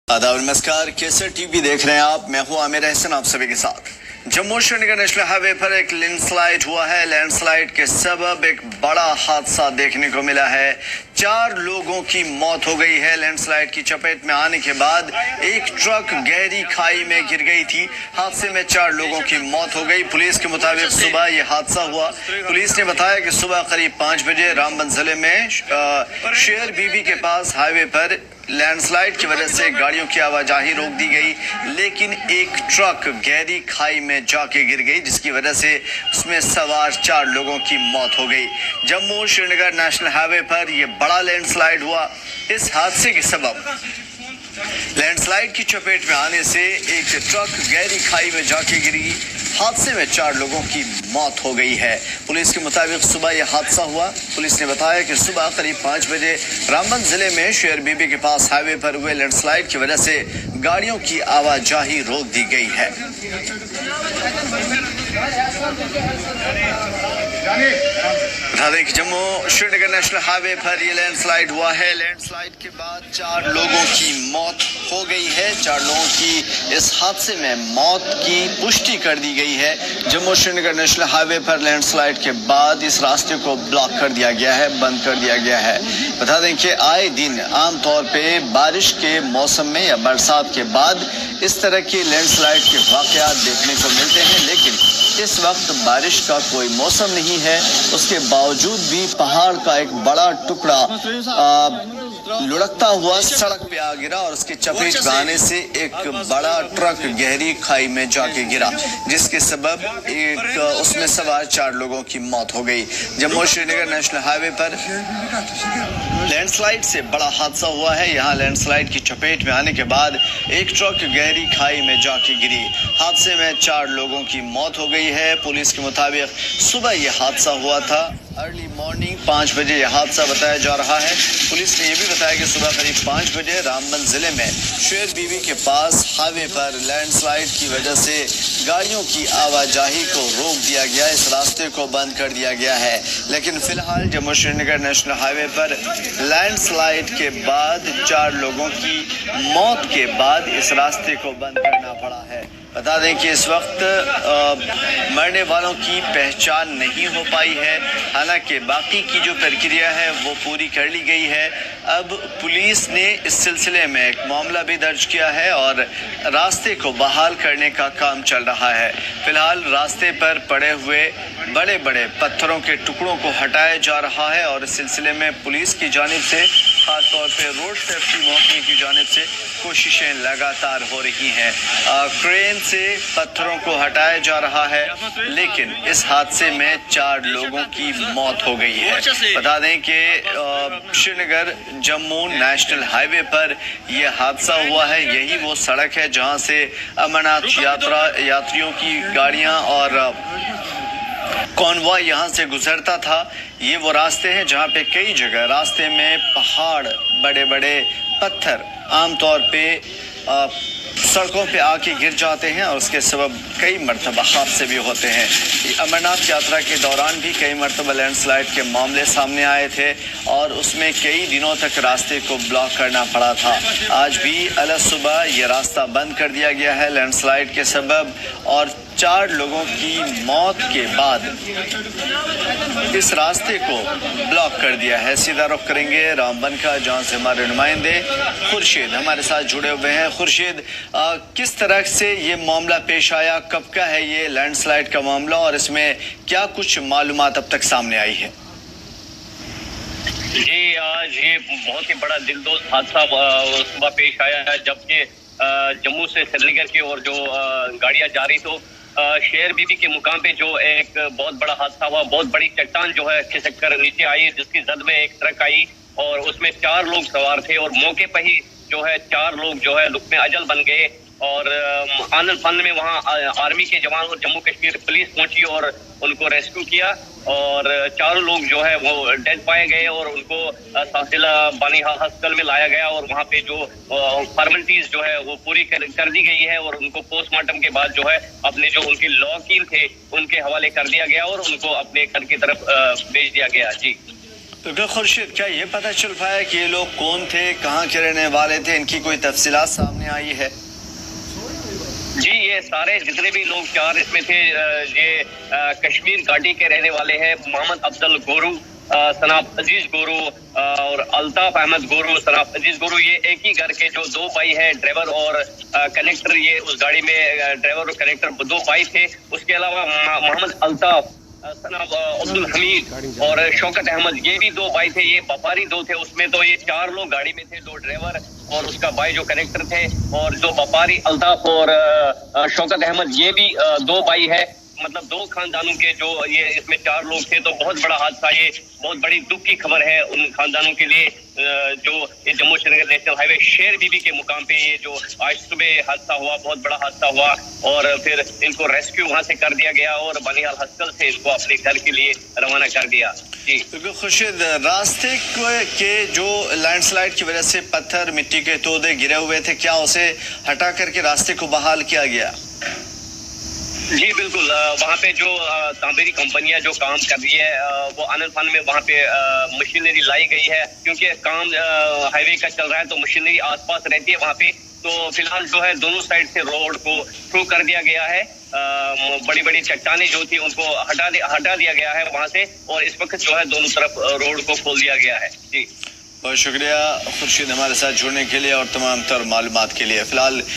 आदाब नमस्कार, केसर टीवी देख रहे हैं आप। मैं हूं आमिर अहसन आप सभी के साथ। जम्मू श्रीनगर नेशनल हाईवे पर एक लैंडस्लाइड हुआ है। लैंडस्लाइड के सबब एक बड़ा हादसा देखने को मिला है। 4 लोगों की मौत हो गई है। लैंडस्लाइड की चपेट में आने के बाद एक ट्रक गहरी खाई में गिर गई थी। हादसे में 4 लोगों की मौत हो गई। पुलिस के मुताबिक सुबह ये हादसा हुआ। पुलिस ने बताया कि सुबह करीब 5 बजे रामबन जिले में शेर बीबी के पास हाईवे पर लैंडस्लाइड की वजह से गाड़ियों की आवाजाही रोक दी गई, लेकिन एक ट्रक गहरी खाई में जाके गिर गई, जिसकी वजह से उसमें सवार 4 लोगों की मौत हो गई। जम्मू श्रीनगर नेशनल हाईवे पर यह बड़ा लैंडस्लाइड हुआ। इस हादसे के सबब लैंडस्लाइड की चपेट में आने से एक ट्रक गहरी खाई में जाके गिरी। हादसे में 4 लोगों की मौत हो गई है। पुलिस के मुताबिक सुबह यह हादसा हुआ। पुलिस ने बताया कि सुबह करीब 5 बजे रामबन जिले में शेर बीबी के पास हाईवे पर हुए लैंडस्लाइड की वजह से गाड़ियों की आवाजाही रोक दी गई है। बता दें कि जम्मू श्रीनगर नेशनल हाईवे पर यह लैंडस्लाइड हुआ है। लैंडस्लाइड के बाद 4 लोगों की मौत हो गई है। 4 लोगों की इस हादसे में मौत की पुष्टि कर दी गई है। जम्मू श्रीनगर नेशनल हाईवे पर लैंडस्लाइड के बाद इस रास्ते को ब्लॉक कर दिया गया है, बंद कर दिया गया है। बता दें कि आए दिन आमतौर पे बारिश के मौसम में या बरसात के बाद इस तरह के लैंडस्लाइड के वाकयात देखने को मिलते हैं, लेकिन इस वक्त बारिश का कोई मौसम नहीं है। उसके बावजूद भी पहाड़ का एक बड़ा टुकड़ा लुढ़कता हुआ सड़क पे आ गिरा और उसके चपेट में आने से एक बड़ा ट्रक गहरी खाई में जाके गिरा, जिसके सबब एक उसमें सवार 4 लोगों की मौत हो गई। जम्मू श्रीनगर नेशनल हाईवे पर लैंडस्लाइड से बड़ा हादसा हुआ है। यहाँ लैंडस्लाइड की चपेट में आने के बाद एक ट्रक गहरी खाई में जाके गिरी। हादसे में 4 लोगों की मौत हो गई है। पुलिस के मुताबिक सुबह यह हादसा हुआ था। अर्ली मॉर्निंग 5 बजे यह हादसा बताया जा रहा है। पुलिस ने यह भी बताया कि सुबह करीब 5 बजे रामबन जिले में शेर बीबी के पास हाईवे पर लैंडस्लाइड की वजह से गाड़ियों की आवाजाही को रोक दिया गया, इस रास्ते को बंद कर दिया गया है। लेकिन फिलहाल जम्मू श्रीनगर नेशनल हाईवे पर लैंडस्लाइड के बाद 4 लोगों की मौत के बाद इस रास्ते को बंद करना पड़ा है। बता दें कि इस वक्त मरने वालों की पहचान नहीं हो पाई है। हालांकि बाकी की जो प्रक्रिया है वो पूरी कर ली गई है। अब पुलिस ने इस सिलसिले में एक मामला भी दर्ज किया है और रास्ते को बहाल करने का काम चल रहा है। फिलहाल रास्ते पर पड़े हुए बड़े बड़े पत्थरों के टुकड़ों को हटाया जा रहा है और इस सिलसिले में पुलिस की जानिब से, खासतौर पे रोड सेफ्टी महकमे की जानिब से कोशिशें लगातार हो रही हैं। क्रेन से पत्थरों को हटाया जा रहा है, लेकिन इस हादसे में 4 लोगों की मौत हो गई है। बता दें कि श्रीनगर जम्मू नेशनल हाईवे पर यह हादसा हुआ है। यही वो सड़क है जहां से अमरनाथ यात्रियों की गाड़ियां और कॉन्वॉय यहां से गुजरता था। ये वो रास्ते हैं जहां पे कई जगह रास्ते में पहाड़, बड़े बड़े पत्थर आमतौर पे सड़कों पे आके गिर जाते हैं और उसके सबब कई मरतबा हादसे भी होते हैं। अमरनाथ यात्रा के दौरान भी कई मरतबा लैंडस्लाइड के मामले सामने आए थे और उसमें कई दिनों तक रास्ते को ब्लॉक करना पड़ा था। आज भी अलग सुबह ये रास्ता बंद कर दिया गया है लैंडस्लाइड के सबब, और 4 लोगों की मौत के बाद इस रास्ते को ब्लॉक कर दिया है। सीधा रुख करेंगे रामबन का, जहां से हमारे नुमाइंदे खुर्शीद हमारे साथ जुड़े हुए हैं। खुर्शीद, किस तरह से ये मामला पेश आया, कब का है ये लैंडस्लाइड का मामला और इसमें क्या कुछ मालूमात अब तक सामने आई है? जी, आज ये बहुत ही बड़ा दिलदोज हादसा सुबह पेश आया है, जबकि जम्मू से श्रीनगर की ओर जो गाड़ियां जा रही तो शेर बीबी के मुकाम पे जो एक बहुत बड़ा हादसा हुआ। बहुत बड़ी चट्टान जो है खिसक कर नीचे आई, जिसकी जद में एक ट्रक आई और उसमें 4 लोग सवार थे और मौके पर ही जो है 4 लोग जो है लुक़्मे अजल बन गए। और आनंद फंद में वहाँ आर्मी के जवान और जम्मू कश्मीर पुलिस पहुंची और उनको रेस्क्यू किया और 4 लोग जो है वो डेड पाए गए और उनको साहिला बानी हॉस्पिटल में लाया गया और वहाँ पे जो फॉर्मेलिटीज जो है वो पूरी कर दी गई है और उनको पोस्टमार्टम के बाद जो है अपने जो उनके लॉकीन थे उनके हवाले कर दिया गया और उनको अपने घर की तरफ भेज दिया गया। जी تو خورشید کیا یہ پتہ چل پایا کہ یہ لوگ کون تھے, کہاں کے رہنے والے تھے, ان کی کوئی تفصیلات سامنے آئی ہے؟ جی یہ سارے جتنے بھی لوگ چار اس میں تھے یہ کشمیر گاڑی کے رہنے والے ہیں. محمد افضل گورو, سناب عزیز گورو اور الطاف احمد گورو, سناب عزیز گورو, یہ ایک ہی گھر کے جو دو بھائی ہیں, ڈرائیور اور کنیکٹر. یہ اس گاڑی میں ڈرائیور اور کنیکٹر دو بھائی تھے. اس کے علاوہ محمد الطاف, سناب عبد الحمید اور شوکت احمد, یہ بھی دو بھائی تھے. یہ وپاری دو تھے اس میں. تو یہ چار لوگ گاڑی میں تھے, دو ڈرائیور اور اس کا بھائی جو کنیکٹر تھے, اور جو وپاری الطاف اور شوکت احمد یہ بھی دو بھائی ہے. مطلب دو خاندانوں کے جو یہ اس میں چار لوگ تھے. تو بہت بڑا حادثہ, یہ بہت بڑی دکھ کی خبر ہے ان خاندانوں کے لیے جو یہ جموں شری نگر نیشنل ہائی وے شیر بی بی کے مقام پہ یہ جو آج صبح حادثہ ہوا, بہت بڑا حادثہ ہوا. اور پھر ان کو ریسکیو وہاں سے کر دیا گیا اور بنیال ہاسپٹل سے ان کو اپنے گھر کے لیے روانہ کر دیا. جی خورشید, راستے کے جو لینڈ سلائڈ کی وجہ سے پتھر مٹی کے تودے گرے ہوئے تھے, کیا اسے ہٹا کر کے راستے کو بحال کیا گیا؟ جی بالکل, وہاں پہ جو تعمیری کمپنیاں جو کام کر رہی ہے وہ آنند فن میں وہاں پہ مشینری لائی گئی ہے, کیونکہ کام ہائی وے کا چل رہا ہے تو مشینری آس پاس رہتی ہے وہاں پہ. تو فی الحال جو ہے دونوں سائڈ سے روڈ کو تھرو کر دیا گیا ہے. بڑی بڑی چٹانیں جو تھی ان کو ہٹا دیا گیا ہے وہاں سے, اور اس وقت جو ہے دونوں طرف روڈ کو کھول دیا گیا ہے. جی بہت شکریہ خورشید ہمارے ساتھ جڑنے کے لیے اور تمام تر معلومات کے لیے. فی الحال